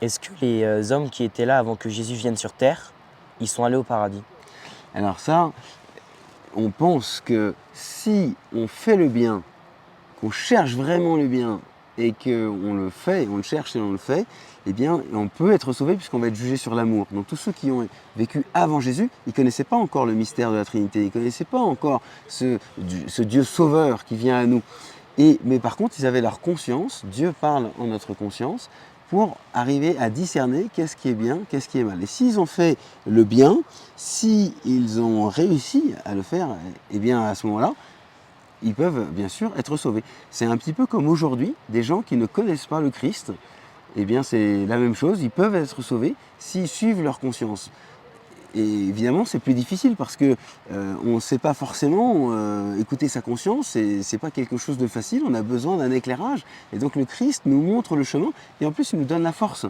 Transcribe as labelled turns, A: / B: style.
A: Est-ce que les hommes qui étaient là avant que Jésus vienne sur terre, ils sont allés au paradis?
B: Alors ça, on pense que si on fait le bien, qu'on cherche vraiment le bien et qu'on le fait, on le cherche et on le fait, eh bien, on peut être sauvé puisqu'on va être jugé sur l'amour. Donc tous ceux qui ont vécu avant Jésus, ils ne connaissaient pas encore le mystère de la Trinité, ils ne connaissaient pas encore ce Dieu sauveur qui vient à nous. Mais par contre, ils avaient leur conscience, Dieu parle en notre conscience, pour arriver à discerner qu'est-ce qui est bien, qu'est-ce qui est mal. Et s'ils ont fait le bien, s'ils ont réussi à le faire, eh bien à ce moment-là, ils peuvent bien sûr être sauvés. C'est un petit peu comme aujourd'hui, des gens qui ne connaissent pas le Christ, eh bien c'est la même chose, ils peuvent être sauvés s'ils suivent leur conscience. Et évidemment, c'est plus difficile parce que on ne sait pas forcément écouter sa conscience et c'est pas quelque chose de facile. On a besoin d'un éclairage. Et donc le Christ nous montre le chemin et en plus il nous donne la force.